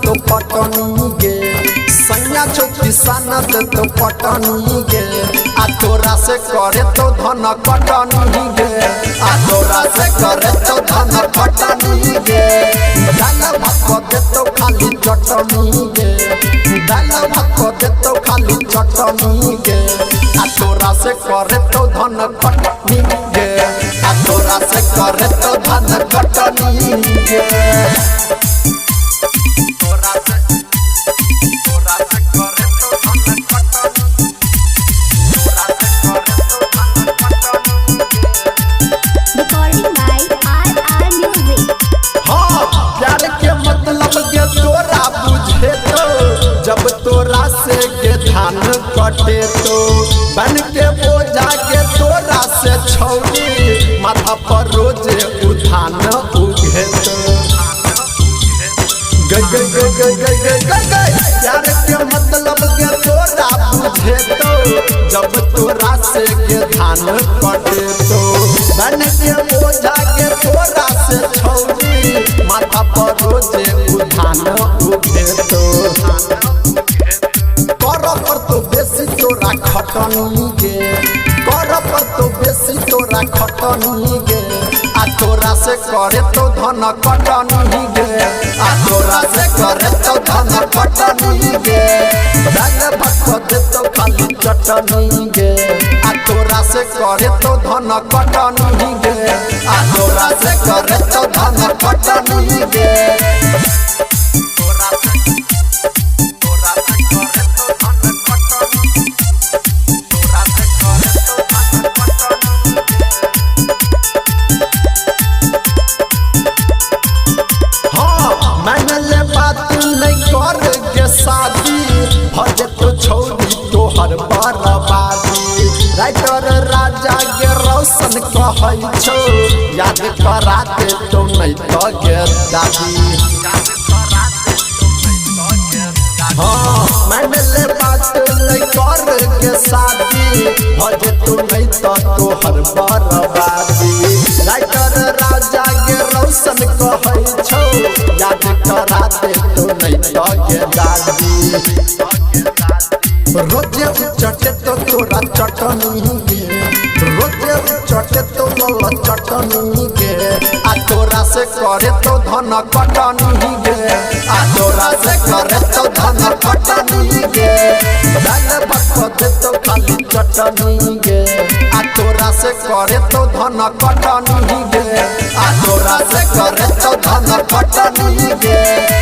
तो पटनी गे सैया छो किसान तो पटनी गे आ तोरा से करे तो धन कटनी गे आ तोरा से करे तो धन कटनी गे दाल भात दे तो खाली चटनी गे दाल भात दे तो खाली चटनी गे आ तोरा से करे तो धन कटनी गे आ तोरा से करे तो धन कटनी गे जब तोरा से के धान कटे तो बन के बोझा के तोरा से छौरी माथा पर रोजे उठान उगे तो यार के मतलब के तोरा बुझे तो जब तोरा से के धान कटे तो बन के बोझा के तोरा से छौरी माथा पर रोजे उठान उगे तो तोरा खटनी गे कर पर तो बेसी तोरा खटनी गे आ तोरा से करे तो धन कटनी गे आ तोरा से करे तो धन कटनी गे दाल भात दे तो खाली चटनी गे आ तोरा से करे तो धन कटनी गे आ तोरा से करे तो धन कटनी गे भजे तो छौरी तोहर बर्बादी राइटर राजा के रोशन कहै छौ याद करा दे तो नहीं तो गे दादी मैंने ले बात नहीं कर के शादी भजे तो नहीं तो तोहर बर्बादी राइटर राजा के रोशन कहै छौ याद करा दे तो नहीं तो गे दादी रोजे चटे तो तोरा चटनी गे रोजे चटे तो लल चटनी गे आ तोरा से करे तो धन कटनी गे आ तोरा से करे तो धन कटनी गे दाल भात दे तो खाली चटनी गे आ तोरा से करे तो धन कटनी गे आ तोरा से करे तो धन कटनी गे।